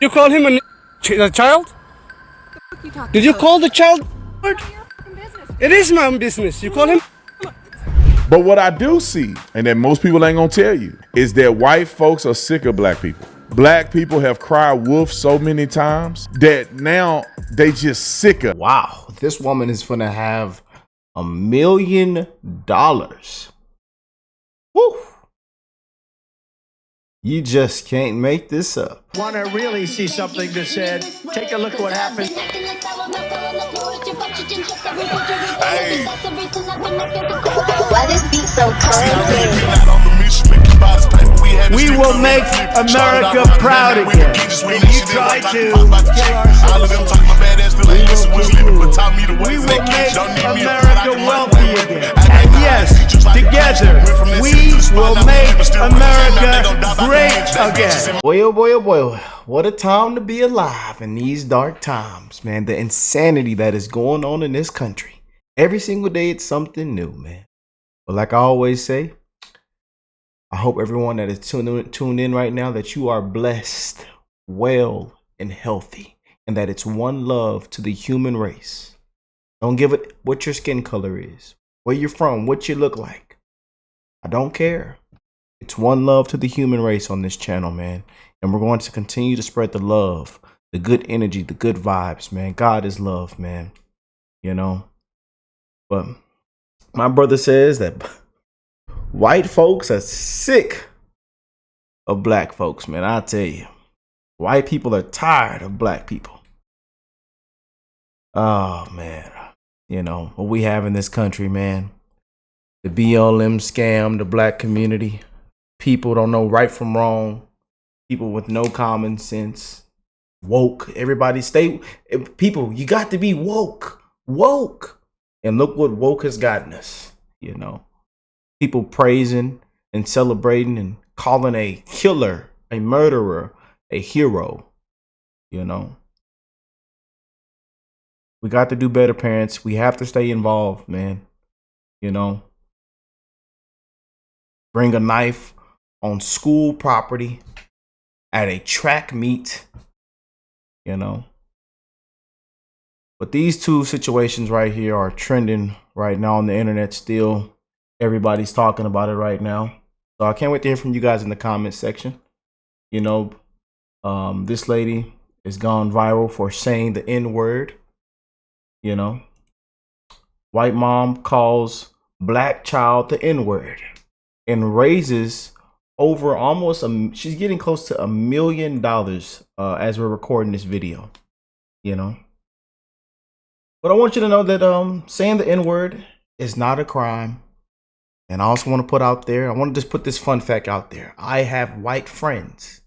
You call him a child? Did you call the child? It is my own business. You call him? But what I do see, and that most people ain't gonna tell you, is that white folks are sick of black people. Black people have cried wolf so many times that now they just sick of. Wow, this woman is gonna have $1 million. Woo! You just can't make this up. Want to really see something that said, take a look at what happened. Hey. Why this beat so cold? We will make America proud again. And you try to. We will make America wealthy again. And yes, together, we will make America great again. Boy, oh boy, oh boy. What a time to be alive in these dark times, man. The insanity that is going on in this country. Every single day, it's something new, man. But like I always say, I hope everyone that is tuned in right now, that you are blessed, well, and healthy. And that it's one love to the human race. Don't give it what your skin color is, where you're from, what you look like. I don't care. It's one love to the human race on this channel, man. And we're going to continue to spread the love, the good energy, the good vibes, man. God is love, man. You know. But my brother says that white folks are sick of black folks, man. I tell you. White people are tired of black people. Oh, man. You know, what we have in this country, man. The BLM scam, the black community. People don't know right from wrong. People with no common sense. Woke. Everybody stay. People, you got to be woke. Woke. And look what woke has gotten us. You know. People praising and celebrating and calling a killer, a murderer, a hero. You know. We got to do better, parents. We have to stay involved, man. You know. Bring a knife on school property at a track meet, you know. But these two situations right here are trending right now on the internet still. Everybody's talking about it right now. So I can't wait to hear from you guys in the comment section. You know, this lady has gone viral for saying the N-word. You know, white mom calls black child the N-word and raises over almost she's getting close to $1 million as we're recording this video, you know. But I want you to know that saying the N-word is not a crime. And I also want to put out there, I want to just put this fun fact out there. I have white friends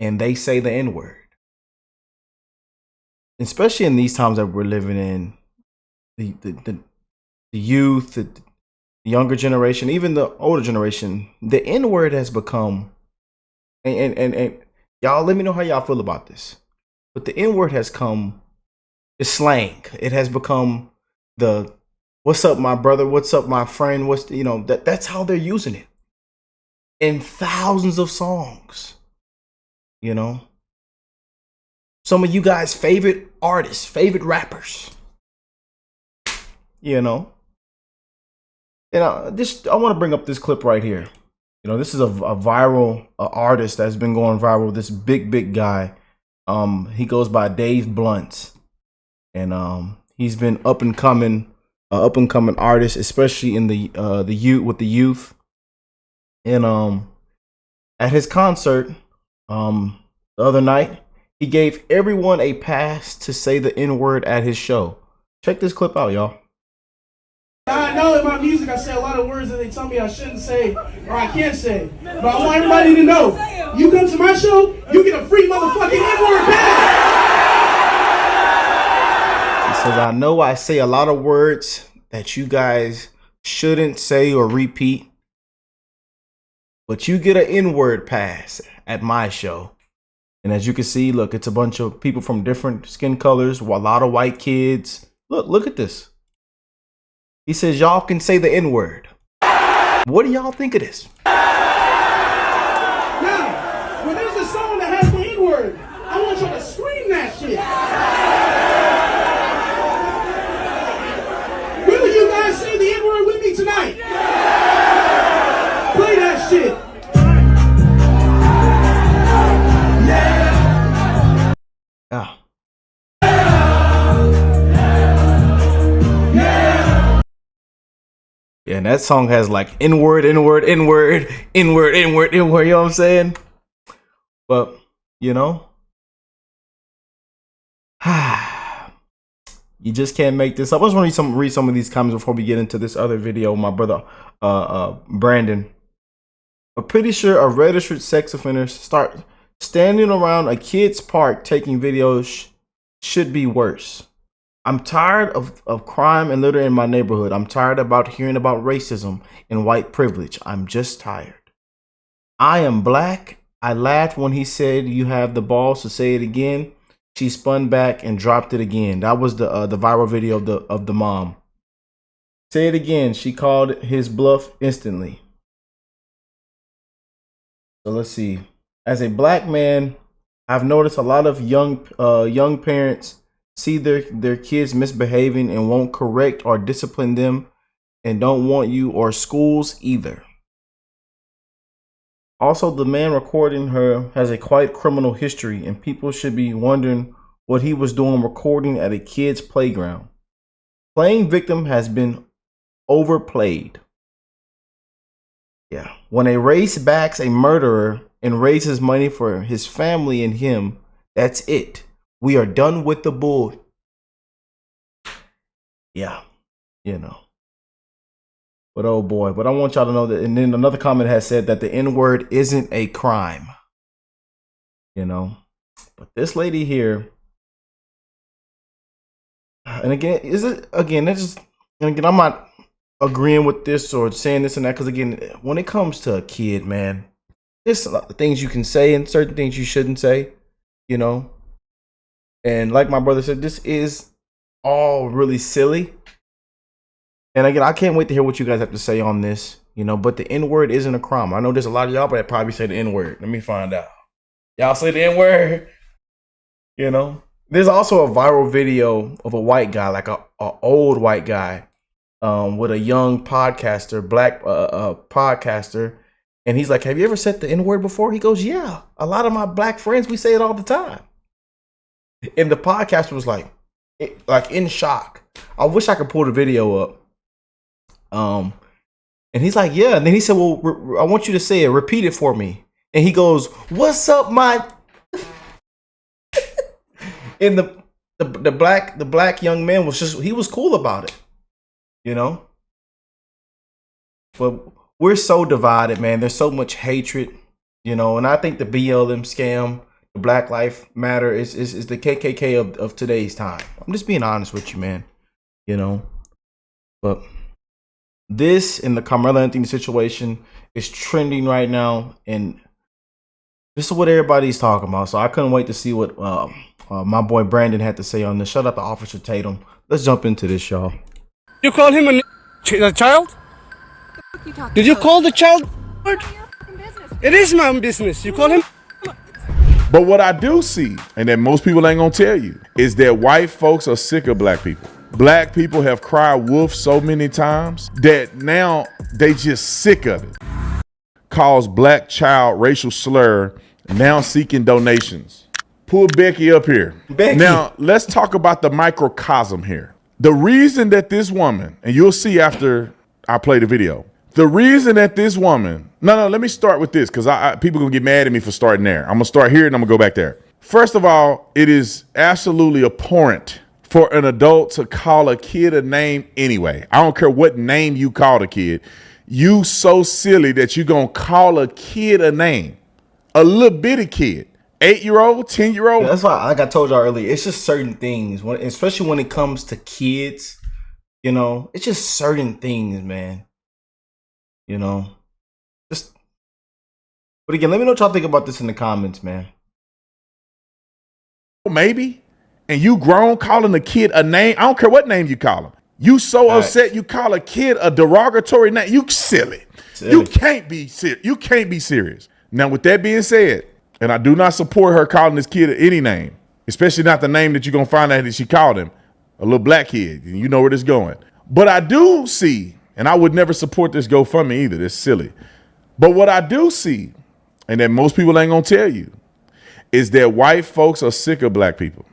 and they say the N-word. Especially in these times that we're living in, the youth, the younger generation, even the older generation, the N-word has become, and y'all let me know how y'all feel about this. But the N-word has come, it's slang. It has become the, what's up, my brother? What's up, my friend? What's, you know, that's how they're using it in thousands of songs, you know. Some of you guys' favorite artists, favorite rappers, you know. And I want to bring up this clip right here. You know, this is a viral artist that's been going viral. This big guy. He goes by Dave Blunt, and he's been up and coming artist, especially in the youth. And at his concert the other night, he gave everyone a pass to say the N-word at his show. Check this clip out, y'all. I know in my music I say a lot of words that they tell me I shouldn't say or I can't say. But I want everybody to know, you come to my show, you get a free motherfucking N-word pass. He says, I know I say a lot of words that you guys shouldn't say or repeat, but you get an N-word pass at my show. And as you can see, look, it's a bunch of people from different skin colors, a lot of white kids. Look at this. He says, y'all can say the N-word. What do y'all think of this? Now, when there's a song that N-word. I want y'all to scream that shit. Will you guys say the N-word with me tonight? Play that shit. Ah. Yeah, and that song has like N-word, N-word, N-word, N-word, N-word, N-word, you know what I'm saying? But, you know, you just can't make this up. I just want to read some of these comments before we get into this other video. My brother, Brandon. I'm pretty sure a registered sex offender start standing around a kid's park taking videos should be worse. I'm tired of crime and litter in my neighborhood. I'm tired about hearing about racism and white privilege. I'm just tired. I am black. I laughed when he said you have the balls to say it again. She spun back and dropped it again. That was the viral video of the mom. Say it again. She called his bluff instantly. So let's see. As a black man, I've noticed a lot of young parents see their kids misbehaving and won't correct or discipline them, and don't want you or schools either. Also, the man recording her has a quite criminal history, and people should be wondering what he was doing recording at a kid's playground. Playing victim has been overplayed. Yeah. When a race backs a murderer and raises money for his family and him, that's it. We are done with the bull. Yeah, you know. But oh boy, but I want y'all to know that, and then another comment has said that the N-word isn't a crime. You know, but this lady here, and again, I'm not agreeing with this or saying this and that, because again, when it comes to a kid, man, there's a lot of things you can say and certain things you shouldn't say, you know. And like my brother said, this is all really silly. And again, I can't wait to hear what you guys have to say on this, you know, but the N-word isn't a crime. I know there's a lot of y'all that probably say the N-word. Let me find out. Y'all say the N-word? You know, there's also a viral video of a white guy, like a old white guy, with a young podcaster, black podcaster. And he's like, have you ever said the N-word before? He goes, yeah, a lot of my black friends, we say it all the time. And the podcaster was like in shock. I wish I could pull the video up. And he's like, yeah. And then he said, well, I want you to say it. Repeat it for me. And he goes, what's up, my? And the black young man he was cool about it, you know. But we're so divided, man. There's so much hatred, you know. And I think the BLM scam, the Black Lives Matter, is the KKK of today's time. I'm just being honest with you, man. You know. But this and the Carmelo Anthony situation is trending right now, and this is what everybody's talking about. So I couldn't wait to see what my boy Brandon had to say on this. Shout out to Officer Tatum. Let's jump into this, y'all. You call him a child? Did you call the child? It is my business. You call him? But what I do see, and that most people ain't gonna tell you, is that white folks are sick of black people. Black people have cried wolf so many times that now they just sick of it. Calls black child racial slur, now seeking donations. Pull Becky up here. Becky. Now, let's talk about the microcosm here. The reason that this woman, and you'll see after I play the video, the reason that this woman, let me start with this, because people gonna get mad at me for starting there. I'm gonna start here and I'm gonna go back there. First of all, it is absolutely abhorrent for an adult to call a kid a name anyway. I don't care what name you call the kid. You so silly that you gonna call a kid a name. A little bitty kid. 8-year-old, 10-year-old. Yeah, that's why, like I told y'all earlier, it's just certain things, especially when it comes to kids, you know, it's just certain things, man. You know, but again, let me know what y'all think about this in the comments, man. Maybe. And you grown calling a kid a name. I don't care what name you call him. You so upset you call a kid a derogatory name. You silly. You can't be serious. You can't be serious. Now, with that being said, And I do not support her calling this kid any name, especially not the name that you're going to find out that she called him, a little black kid. And you know where this is going. But I do see, and I would never support this GoFundMe either. It's silly. But what I do see, and that most people ain't going to tell you, is that white folks are sick of black people.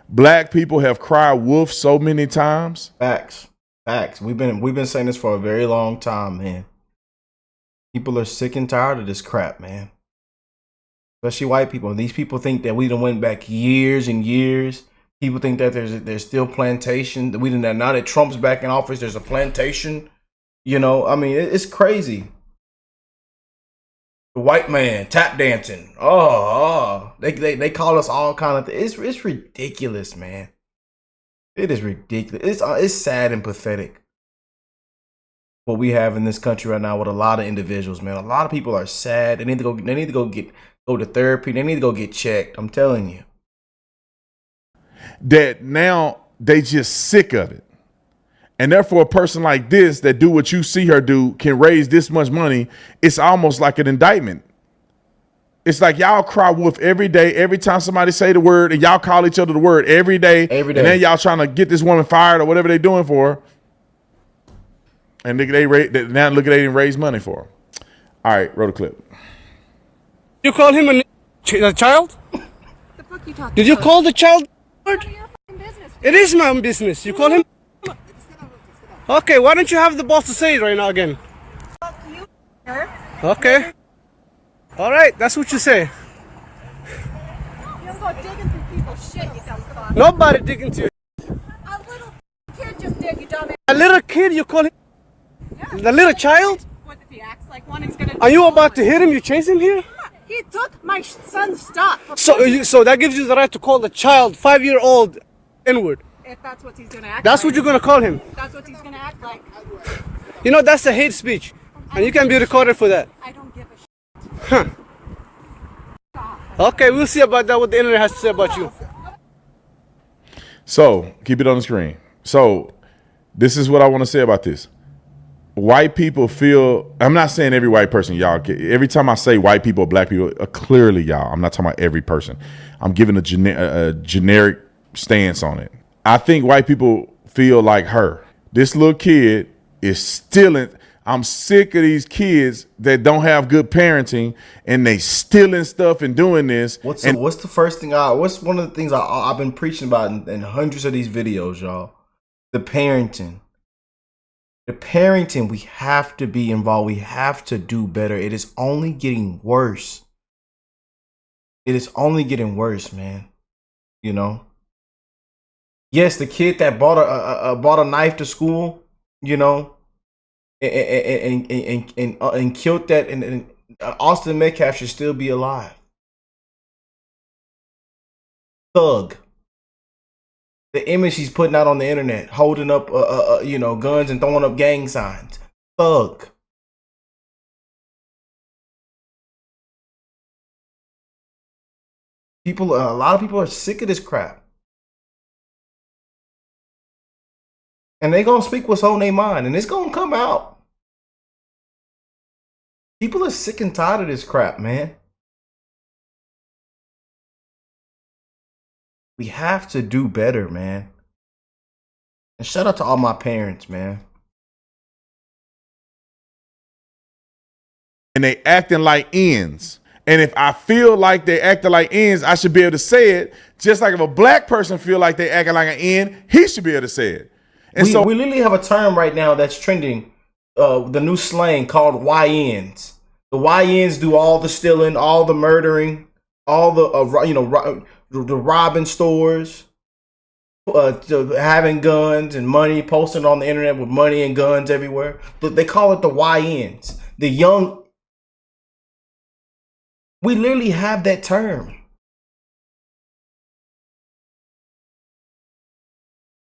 Black people have cried wolf so many times. Facts. We've been saying this for a very long time, man. People are sick and tired of this crap, man. Especially white people. These people think that we done went back years and years. People think that there's still plantation. We didn't. Now that Trump's back in office, there's a plantation. You know, I mean, it's crazy. The white man tap dancing. They call us all kind of things. It's ridiculous, man. It is ridiculous. It's sad and pathetic what we have in this country right now with a lot of individuals, man. A lot of people are sad. They need to go to therapy. They need to go get checked. I'm telling you. That now they just sick of it. And therefore a person like this that do what you see her do can raise this much money. It's almost like an indictment. It's like y'all cry wolf every day, every time somebody say the word, and y'all call each other the word every day. Every day. And then y'all trying to get this woman fired or whatever they doing for her. And now look at they didn't raise money for her. All right, roll the clip. You call him a child? The fuck you talking Did you about? call the child? None of your fucking business. It is my own business. You call him? Okay, why don't you have the boss to say it right now again? Fuck you, sir. Okay. All right, that's what you say. You don't go digging through people's shit, you dumb fuck. Nobody digging to you. A little kid just did, you dumb. A little kid, you call him? The little child? What if he acts like one? He's gonna. Are you about to hit him? You chase him here? He took my son's stuff. So that gives you the right to call the child, 5-year-old, N-word. If that's what he's gonna act. That's like. what you're gonna call him. That's what he's gonna act like. You know that's a hate speech, and you can be recorded for that. I don't give a shit. Okay, we'll see about that. What the internet has to say about you. So keep it on the screen. So this is what I want to say about this. White people feel, I'm not saying every white person, y'all. Every time I say white people or black people, clearly, y'all, I'm not talking about every person. I'm giving a generic stance on it. I think white people feel like her. This little kid is stealing. I'm sick of these kids that don't have good parenting and they stealing stuff and doing this. What's the first thing what's one of the things I've been preaching about in hundreds of these videos, y'all? The parenting. The parenting, we have to be involved. We have to do better. It is only getting worse. It is only getting worse, man. You know? Yes, the kid that bought a knife to school, you know, and killed that, and Austin Metcalf should still be alive. Thug. The image he's putting out on the internet, holding up, guns and throwing up gang signs. Thug. A lot of people are sick of this crap. And they gonna speak what's on their mind, and it's gonna come out. People are sick and tired of this crap, man. We have to do better, man. And shout out to all my parents, man. And they acting like ends. And if I feel like they acting like ends, I should be able to say it. Just like if a black person feel like they acting like an end, he should be able to say it. And we literally have a term right now that's trending, the new slang called YNs. The YNs do all the stealing, all the murdering, all the the robbing stores, having guns and money, posting on the internet with money and guns everywhere. But they call it the YNs, the young. We literally have that term.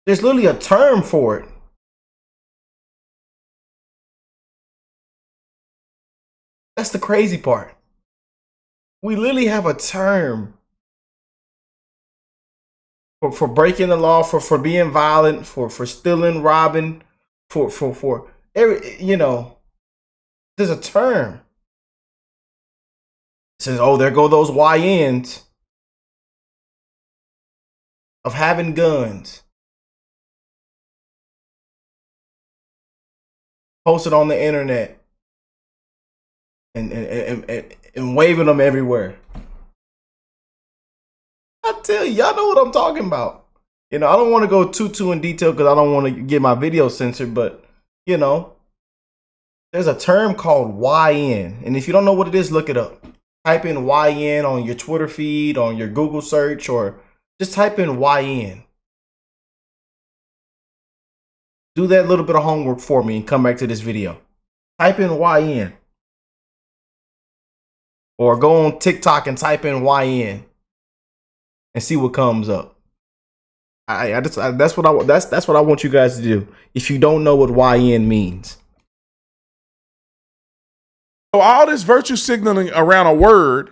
There's literally a term for it. That's the crazy part. We literally have a term for breaking the law, for being violent, for stealing, robbing, for every, there's a term. says, oh, there go those YNs of having guns. Posted on the internet and waving them everywhere. I tell you, y'all know what I'm talking about. You know, I don't want to go too in detail because I don't want to get my video censored, but you know, there's a term called YN. And if you don't know what it is, look it up. Type in YN on your Twitter feed, on your Google search, or just type in YN. Do that little bit of homework for me and come back to this video. Type in YN. Or go on TikTok and type in YN and see what comes up. That's what I want you guys to do. If you don't know what YN means. So all this virtue signaling around a word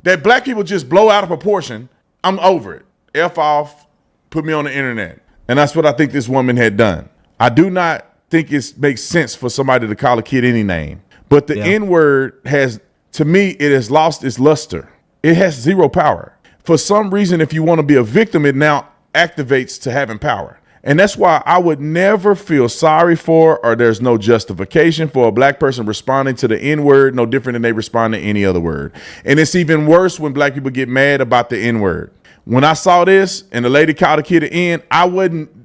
that black people just blow out of proportion, I'm over it. F off, put me on the internet. And that's what I think this woman had done. I do not think it makes sense for somebody to call a kid any name. But the N-word has, to me, it has lost its luster. It has zero power. For some reason, if you want to be a victim, it now activates to having power. And that's why I would never feel sorry for, or there's no justification for a black person responding to the N-word no different than they respond to any other word. And it's even worse when black people get mad about the N-word. When I saw this and the lady called a kid an N,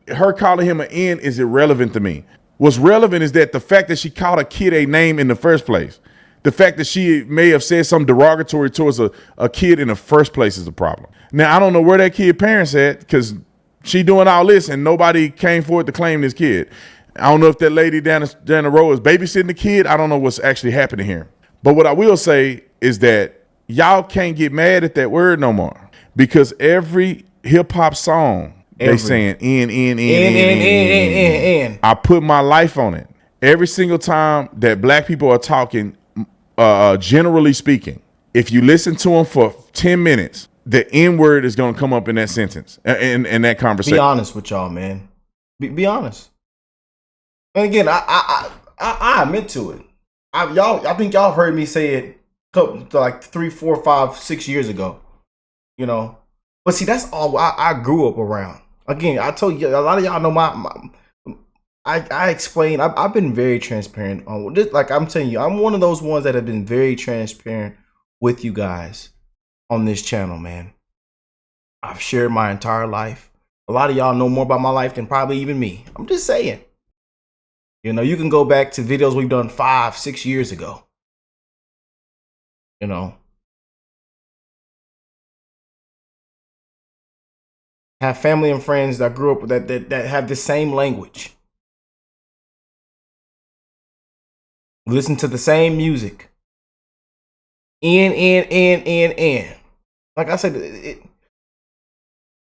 her calling him an N is irrelevant to me. What's relevant is that the fact that she called a kid a name in the first place, the fact that she may have said something derogatory towards a kid in the first place is a problem. Now, I don't know where that kid parents at, because she doing all this and nobody came forward to claim this kid. I don't know if that lady down the road is babysitting the kid. I don't know what's actually happening here. But what I will say is that y'all can't get mad at that word no more, because every hip hop song, they saying N. I put my life on it. Every single time that black people are talking, generally speaking, if you listen to them for 10 minutes, the N word is going to come up in that sentence, in that conversation. Be honest with y'all, man. Be honest. And again, I admit to it. I think y'all heard me say it like 3, 4, 5, 6 years ago. You know, but see, that's all I grew up around. Again, I told you, a lot of y'all know I explain. I've been very transparent on this. Like I'm telling you, I'm one of those ones that have been very transparent with you guys on this channel, man. I've shared my entire life. A lot of y'all know more about my life than probably even me. I'm just saying. You know, you can go back to videos we've done 5, 6 years ago. You know. Have family and friends that grew up with that have the same language. Listen to the same music. N. Like I said,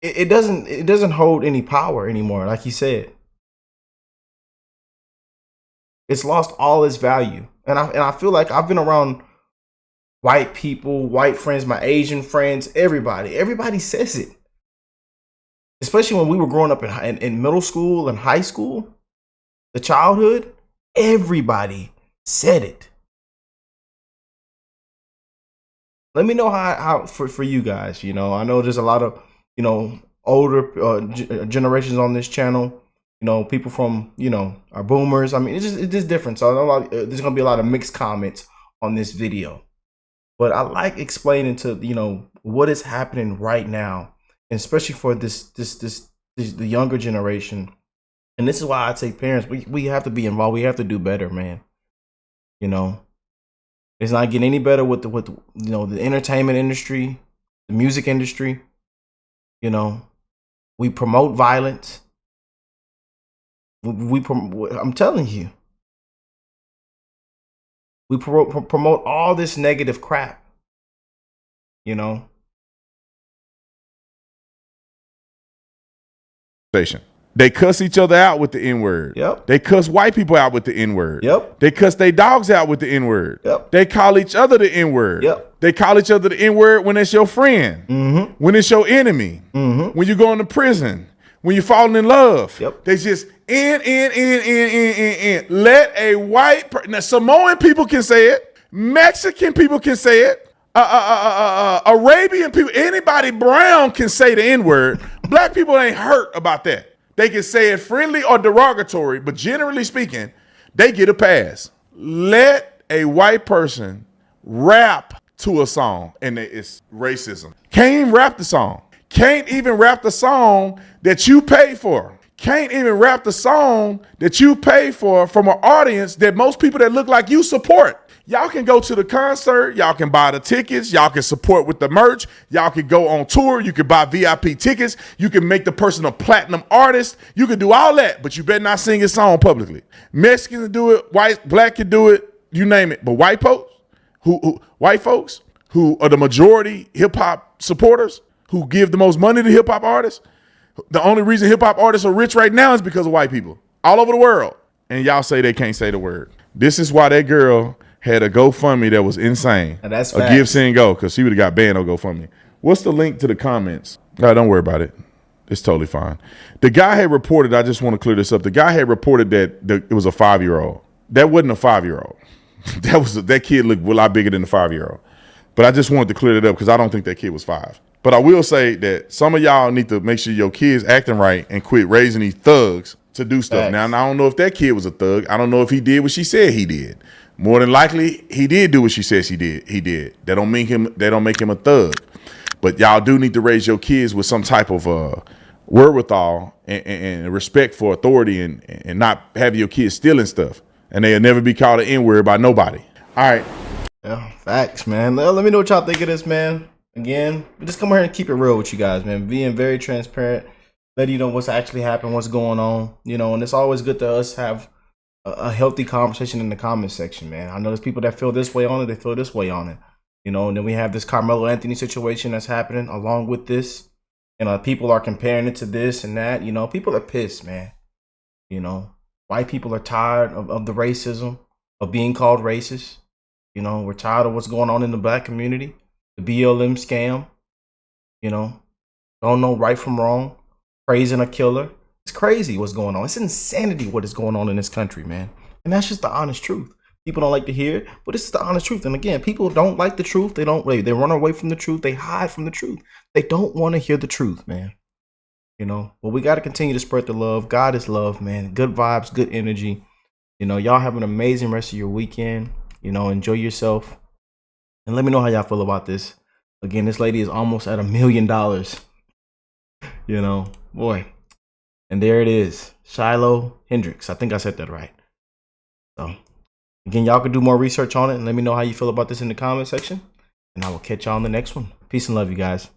it doesn't hold any power anymore. Like you said, it's lost all its value. And I feel like I've been around white people, white friends, my Asian friends, everybody says it. Especially when we were growing up in middle school and high school, the childhood, everybody said it. Let me know how for you guys. You know, I know there's a lot of, you know, older generations on this channel. You know, people from, you know, our boomers. I mean, it's just different. So I know there's gonna be a lot of mixed comments on this video, but I like explaining to, you know, what is happening right now. And especially for the younger generation. And this is why I say parents, we have to be involved. We have to do better, man. You know, it's not getting any better with you know, the entertainment industry, the music industry. You know, we promote violence. I'm telling you, we promote all this negative crap. You know. They cuss each other out with the N-word. Yep. They cuss white people out with the N-word. Yep. They cuss their dogs out with the N-word. Yep. They call each other the N-word. Yep. They call each other the N-word when it's your friend. Mm-hmm. When it's your enemy. Mm-hmm. When you're going to prison. When you're falling in love. Yep. They just N. Let a white person. Now, Samoan people can say it. Mexican people can say it. Arabian people, anybody brown can say the N-word. Black people ain't hurt about that. They can say it friendly or derogatory, but generally speaking, they get a pass. Let a white person rap to a song, and it's racism. Can't even rap the song. Can't even rap the song that you pay for. Can't even rap the song that you pay for from an audience that most people that look like you support. Y'all can go to the concert. Y'all can buy the tickets. Y'all can support with the merch. Y'all can go on tour. You can buy VIP tickets. You can make the person a platinum artist. You can do all that, but you better not sing his song publicly. Mexicans can do it. White, black can do it. You name it. But white folks, white folks who are the majority hip hop supporters, who give the most money to hip hop artists. The only reason hip hop artists are rich right now is because of white people all over the world. And y'all say they can't say the word. This is why that girl had a GoFundMe that was insane. And that's a facts. give, send, go, because she would have got banned on GoFundMe. What's the link to the comments? No, don't worry about it. It's totally fine. The guy had reported, I just want to clear this up. The guy had reported that it was a 5-year-old. That wasn't a 5-year-old. That kid looked a lot bigger than the 5-year-old. But I just wanted to clear it up because I don't think that kid was 5. But I will say that some of y'all need to make sure your kids acting right and quit raising these thugs to do stuff. Now, I don't know if that kid was a thug. I don't know if he did what she said he did. More than likely, he did do what she says he did. That don't make him a thug. But y'all do need to raise your kids with some type of wherewithal and respect for authority and not have your kids stealing stuff. And they'll never be called an N-word by nobody. All right. Yeah, facts, man. Let me know what y'all think of this, man. Again, we just come here and keep it real with you guys, man. Being very transparent, letting you know what's actually happening, what's going on, and it's always good to us have a healthy conversation in the comment section, man. I know there's people that feel this way on it, they feel this way on it, and then we have this Carmelo Anthony situation that's happening along with this, and people are comparing it to this and that. People are pissed, man. White people are tired of the racism, of being called racist. We're tired of what's going on in the black community. The BLM scam, don't know right from wrong, praising a killer. It's crazy what's going on. It's insanity what is going on in this country, man. And that's just the honest truth. People don't like to hear it, but it's the honest truth. And again, people don't like the truth. They run away from the truth. They hide from the truth. They don't want to hear the truth, man. But we got to continue to spread the love. God is love, man. Good vibes, good energy. Y'all have an amazing rest of your weekend. Enjoy yourself. And let me know how y'all feel about this. Again, this lady is almost at $1 million. Boy. And there it is. Shiloh Hendricks. I think I said that right. So, again, y'all can do more research on it and let me know how you feel about this in the comment section. And I will catch y'all on the next one. Peace and love, you guys.